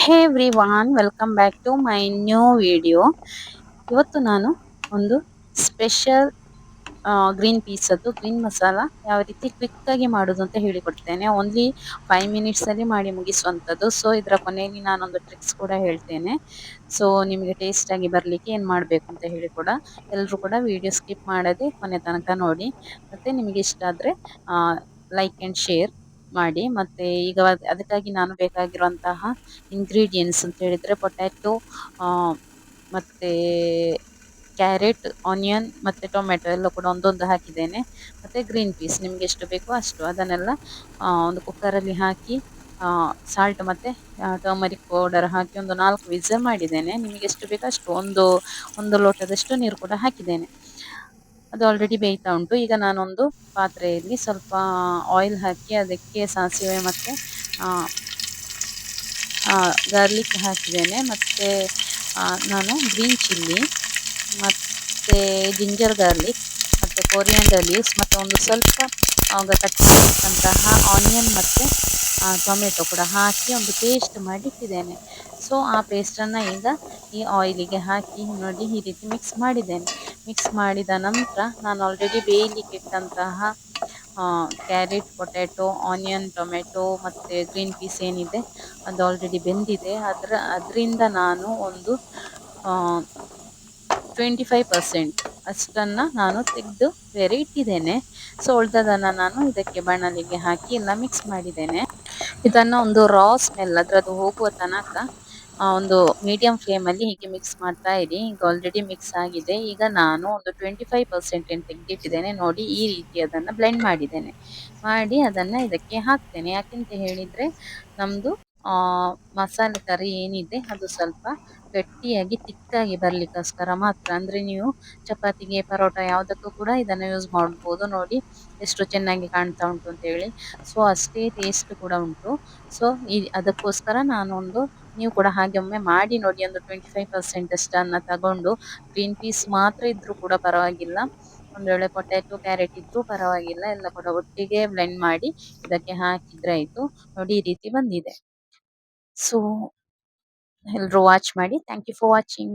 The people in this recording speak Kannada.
Hey everyone welcome back to my new video. ಇವತ್ತು ನಾನು ಒಂದು ಸ್ಪೆಷಲ್ ಗ್ರೀನ್ ಪೀಸ್ ಅದು ಗ್ರೀನ್ ಮಸಾಲ ಯಾವ ರೀತಿ ಕ್ವಿಕ್ ಆಗಿ ಮಾಡೋದು ಅಂತ ಹೇಳಿಕೊಡ್ತೇನೆ. ಓನ್ಲಿ 5 ಮಿನಿಟ್ಸ್ ಅಲ್ಲಿ ಮಾಡಿ ಮುಗಿಸುವಂತದ್ದು. ಸೊ ಇದರ ಕೊನೆಯಲ್ಲಿ ನಾನೊಂದು ಟ್ರಿಕ್ಸ್ ಕೂಡ ಹೇಳ್ತೇನೆ. ಸೊ ನಿಮಗೆ ಟೇಸ್ಟ್ ಆಗಿ ಬರ್ಲಿಕ್ಕೆ ಏನ್ ಮಾಡ್ಬೇಕು ಅಂತ ಹೇಳಿ ಕೂಡ ಎಲ್ಲರೂ ಕೂಡ ವಿಡಿಯೋ ಸ್ಕಿಪ್ ಮಾಡದೆ ಕೊನೆ ತನಕ ನೋಡಿ. ಮತ್ತೆ ನಿಮಗೆ ಇಷ್ಟ ಆದ್ರೆ ಲೈಕ್ ಅಂಡ್ ಶೇರ್ ಮಾಡಿ. ಮತ್ತೆ ಈಗ ಅದಕ್ಕಾಗಿ ನಾನು ಬೇಕಾಗಿರುವಂತಹ ಇಂಗ್ರೀಡಿಯೆಂಟ್ಸ್ ಅಂತ ಹೇಳಿದ್ರೆ ಪೊಟ್ಯಾಟೊ, ಮತ್ತೆ ಕ್ಯಾರೆಟ್, ಆನಿಯನ್ ಮತ್ತೆ ಟೊಮೆಟೊ ಎಲ್ಲ ಕೂಡ ಒಂದೊಂದು ಹಾಕಿದ್ದೇನೆ. ಮತ್ತೆ ಗ್ರೀನ್ ಪೀಸ್ ನಿಮ್ಗೆ ಎಷ್ಟು ಬೇಕೋ ಅಷ್ಟು ಅದನ್ನೆಲ್ಲ ಒಂದು ಕುಕ್ಕರಲ್ಲಿ ಹಾಕಿ ಸಾಲ್ಟ್ ಮತ್ತೆ ಟರ್ಮರಿಕ್ ಪೌಡರ್ ಹಾಕಿ ಒಂದು 4 ವಿಸಿಲ್ ಮಾಡಿದ್ದೇನೆ. ನಿಮಗೆ ಎಷ್ಟು ಬೇಕೋ ಅಷ್ಟು ಒಂದು ಲೋಟದಷ್ಟು ನೀರು ಕೂಡ ಹಾಕಿದ್ದೇನೆ. ಅದು ಆಲ್ರೆಡಿ ಬೇಯ್ತಾ ಉಂಟು. ಈಗ ನಾನೊಂದು ಪಾತ್ರೆಯಲ್ಲಿ ಸ್ವಲ್ಪ ಆಯಿಲ್ ಹಾಕಿ ಅದಕ್ಕೆ ಸಾಸಿವೆ ಮತ್ತೆ ಗಾರ್ಲಿಕ್ ಹಾಕಿದ್ದೇನೆ. ಮತ್ತು ನಾನು ಗ್ರೀನ್ ಚಿಲ್ಲಿ ಮತ್ತು ಜಿಂಜರ್ ಗಾರ್ಲಿಕ್ ಮತ್ತು ಕೊರಿಯಾಂಡರ್ ಲೀವ್ಸ್ ಮತ್ತು ಒಂದು ಸ್ವಲ್ಪ ಕಟ್ ಮಾಡಿದಂತಹ ಆನಿಯನ್ ಮತ್ತು ಟೊಮೆಟೊ ಕೂಡ ಹಾಕಿ ಒಂದು ಪೇಸ್ಟ್ ಮಾಡಿ ಇಟ್ಟಿದ್ದೇನೆ. ಸೊ ಆ ಪೇಸ್ಟನ್ನು ಈಗ ಈ ಆಯಿಲಿಗೆ ಹಾಕಿ ನೋಡಿ ಈ ರೀತಿ ಮಿಕ್ಸ್ ಮಾಡಿದ್ದೇನೆ. ಮಿಕ್ಸ್ ಮಾಡಿದ ನಂತರ ನಾನು ಆಲ್ರೆಡಿ ಬೇಯಲಿಕ್ಕೆ ಇಟ್ಟಂತಹ ಕ್ಯಾರೆಟ್, ಪೊಟ್ಯಾಟೊ, ಆನಿಯನ್, ಟೊಮೆಟೊ ಮತ್ತು ಗ್ರೀನ್ ಪೀಸ್ ಏನಿದೆ ಅದು ಆಲ್ರೆಡಿ ಬೆಂದಿದೆ. ಅದರಿಂದ ನಾನು ಒಂದು 25% ಅಷ್ಟನ್ನು ನಾನು ತೆಗೆದು ಬೇರೆ ಇಟ್ಟಿದ್ದೇನೆ. ಸೊ ಉಳಿದದನ್ನು ನಾನು ಇದಕ್ಕೆ ಬಾಣಲಿಗೆ ಹಾಕಿ ಎಲ್ಲ ಮಿಕ್ಸ್ ಮಾಡಿದ್ದೇನೆ. ಇದನ್ನು ಒಂದು ರಾ ಸ್ಮೆಲ್ ಅದರದ್ದು ಹೋಗುವ ತನಕ ಒಂದು ಮೀಡಿಯಂ ಫ್ಲೇಮಲ್ಲಿ ಹೀಗೆ ಮಿಕ್ಸ್ ಮಾಡ್ತಾ ಇರಿ. ಈಗ ಆಲ್ರೆಡಿ ಮಿಕ್ಸ್ ಆಗಿದೆ. ಈಗ ನಾನು ಒಂದು 25% ಏನು ತೆಗೆದಿಟ್ಟಿದ್ದೇನೆ ನೋಡಿ, ಈ ರೀತಿ ಅದನ್ನು ಬ್ಲೆಂಡ್ ಮಾಡಿದ್ದೇನೆ. ಮಾಡಿ ಅದನ್ನು ಇದಕ್ಕೆ ಹಾಕ್ತೇನೆ. ಯಾಕೆಂತ ಹೇಳಿದರೆ ನಮ್ಮದು ಮಸಾಲೆ ಕರಿ ಏನಿದೆ ಅದು ಸ್ವಲ್ಪ ಗಟ್ಟಿಯಾಗಿ ತಿಕ್ಕಾಗಿ ಬರ್ಲಿಕ್ಕೋಸ್ಕರ ಮಾತ್ರ. ಅಂದರೆ ನೀವು ಚಪಾತಿಗೆ, ಪರೋಟ ಯಾವುದಕ್ಕೂ ಕೂಡ ಇದನ್ನು ಯೂಸ್ ಮಾಡ್ಬೋದು. ನೋಡಿ ಎಷ್ಟು ಚೆನ್ನಾಗಿ ಕಾಣ್ತಾ ಉಂಟು ಅಂತ ಹೇಳಿ. ಸೊ ಅಷ್ಟೇ ಟೇಸ್ಟ್ ಕೂಡ ಉಂಟು. ಸೊ ಅದಕ್ಕೋಸ್ಕರ ನೀವು ಕೂಡ ಹಾಗೆ ಒಮ್ಮೆ ಮಾಡಿ ನೋಡಿ. ಒಂದು 25% ಅಷ್ಟನ್ನು ತಗೊಂಡು ಗ್ರೀನ್ ಪೀಸ್ ಮಾತ್ರ ಇದ್ರೂ ಕೂಡ ಪರವಾಗಿಲ್ಲ, ಒಂದು ವೇಳೆ ಪೊಟ್ಯಾಟೊ, ಕ್ಯಾರೆಟ್ ಇದ್ರೂ ಪರವಾಗಿಲ್ಲ, ಎಲ್ಲ ಕೂಡ ಒಟ್ಟಿಗೆ ಬ್ಲೆಂಡ್ ಮಾಡಿ ಇದಕ್ಕೆ ಹಾಕಿದ್ರೆ ಆಯ್ತು. ನೋಡಿ ಈ ರೀತಿ ಬಂದಿದೆ. ಸೊ ಎಲ್ಲರೂ ವಾಚ್ ಮಾಡಿ. Thank you for watching.